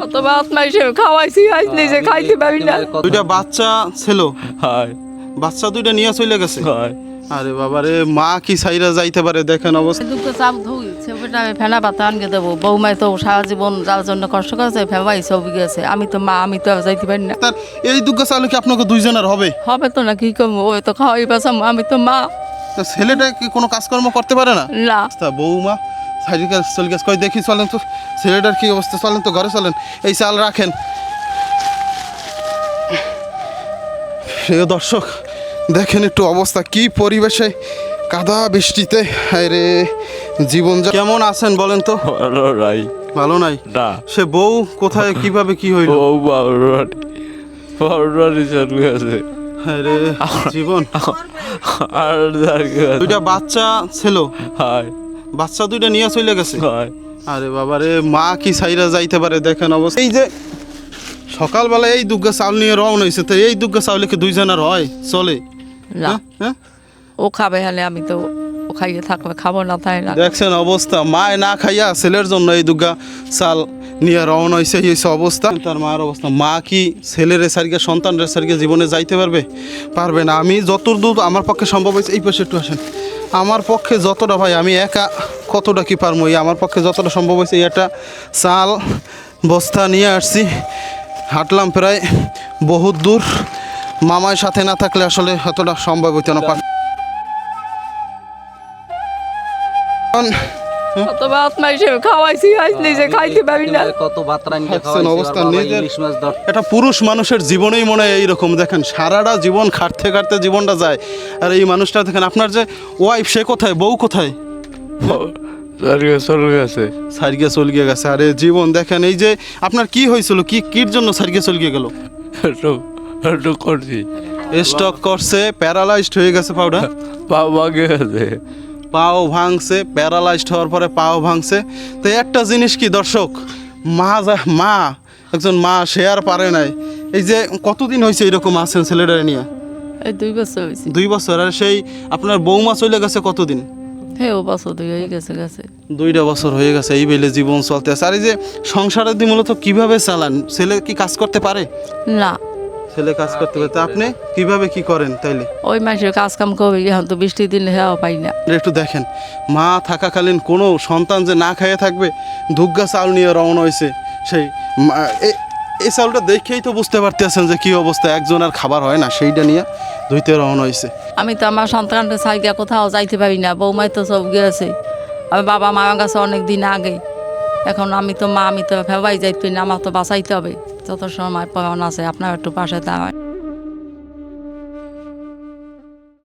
কত ভাত মাইছে খাওয়াইছি আজ নিজে খাইতে পারি না। দুইটা বাচ্চা ছিল, হয় বাচ্চা দুইটা নিয়ে চলে গেছে। হয় আরে বাবা রে, মা কি সাইরা যাইতে পারে দেখেন অবস্থা। দুটো চাপ ধুই সেটা আমি ফেনা পাতা আনকে দেবো। বৌমাই তো সারা জীবন যার জন্য কষ্ট করেছে ফেমাই সব গেছে। আমি তো মা, আমি তো আর যাইতে পারি না। তার এই দুগ্গা চাউলে কি আপনাকে দুইজনের হবে? হবে তো না, কি করবো? ওই তো খাওয়াই বাসাম, আমি তো মা। তা ছেলেটা কি কোনো কাজকর্ম করতে পারে না? না তা বৌমা সাইডে চলে গেছে, কই দেখি চলেন তো ছেলেটার কি অবস্থা। চলেন তো ঘরে চলেন, এই চাল রাখেন। প্রিয় দর্শক দেখেন একটু অবস্থা, কি পরিবেশে কাদা বৃষ্টিতে। হায় রে জীবন কেমন আছেন বলেন তো? ভালো নাই ভালো নাই? না সে বউ কোথায়, কিভাবে কি হইল? ও বাউরানি চলে গেছে। হায় রে জীবন। আর দুইটা বাচ্চা ছিল, হয় বাচ্চা দুইটা নিয়ে চলে গেছে। হয় আরে বাবা রে, মা কি সাইরা যাইতে পারে দেখেন অবস্থা। এই যে সকালবেলা এই দুগ্গা চাউল নিয়ে রওনা হয়েছে, তো এই দুগ্গা চাউলে কি দুইজনের হয় চলে? না, হ্যাঁ ও খাবে হলে আমি তো ও খাইয়ে থাকবে, খাবো না তাই না। দেখছেন অবস্থা, মায় না খাইয়া ছেলের জন্য এই দুগ্গা চাল নিয়ে রওনা হয়েছে, এই অবস্থা তার মার অবস্থা। মা কি ছেলের সারিকে সন্তানের সারিকে জীবনে যাইতে পারবে? পারবে না। আমি যতদূর আমার পক্ষে সম্ভব হয়েছে, এই পাশে একটু আসেন, আমার পক্ষে যতটা ভাই আমি একা কতটা কি পারবো, এই আমার পক্ষে যতটা সম্ভব হয়েছে একটা চাল বস্তা নিয়ে আসছি। হাঁটলাম প্রায় বহুত দূর, মামার সাথে না থাকলে আসলে এতটা সম্ভব হইতো না। কত ভাত মাইছে খাওয়াইছি আজ নিজে খাইতে পারি না। কত ভাত রান্না দেখছেন অবস্থা, নিজের ইলিশ মাছ ধর একটা পুরুষ মানুষের জীবনেই মনে হয় এইরকম। দেখেন সারাটা জীবন খাটতে খাটতে জীবনটা যায়, আর এই মানুষটা দেখেন আপনার যে ওয়াইফ, সে কোথায়, বউ কোথায়? চলে গেছে। সারিকে চল গিয়ে গেছে। আরে জীবন দেখেন, এই যে আপনার কি হয়েছিল, কি কির জন্য সারিকে চল গিয়ে গেল? একটু করছি, স্টক করছে, প্যারালাইজড হয়ে গেছে পাউডার, পা ভাঙে গেছে। পাও ভাঙছে, প্যারালাইজড হওয়ার পরে পাও ভাঙছে। তো একটা জিনিস কি দর্শক, মা একজন মা সে আর পারে নাই। এই যে কতদিন হয়েছে এরকম আছেন ছেলেটারে নিয়ে? এই 2 বছর হয়েছে। 2 বছর। আর সেই আপনার বৌমা চলে গেছে কতদিন? হ্যাঁ, ও বছর দুই হয়ে গেছে। 2টা বছর হয়ে গেছে, এই বেলে জীবন চলতে আছে। আর এই যে সংসারের দিয়ে মূলত কিভাবে চালান? ছেলে কি কাজ করতে পারে? না, ছেলে কাজ করতে পারে, তা আপনি কিভাবে কি করেন তাইলে? ওই মাসে কাজ কাম করবে, এখন তো বৃষ্টির দিন হ্যাঁ পাই না। একটু দেখেন, মা থাকাকালীন কোনো সন্তান যে না খেয়ে থাকবে, দুগ্গা চাউল নিয়ে রওনা হয়েছে। সেই এই চাউলটা দেখেই তো বুঝতে পারতেছেন যে কি অবস্থা, একজন আর খাবার হয় না, সেইটা নিয়ে ধুইতে রওনা হয়েছে। আমি তো আমার সন্তানটা সাইকেল কোথাও যাইতে পারি না। বৌমাই তো সব গিয়েছে। আমি বাবা মায়ের কাছে অনেক দিন আগে। এখন আমি তো মা, আমি তো ফেবাই যাইতে পারি না, আমার তো বাঁচাইতে হবে। যত সময় পাওয়ান আছে আপনার একটু পাশে দাঁড়ায়।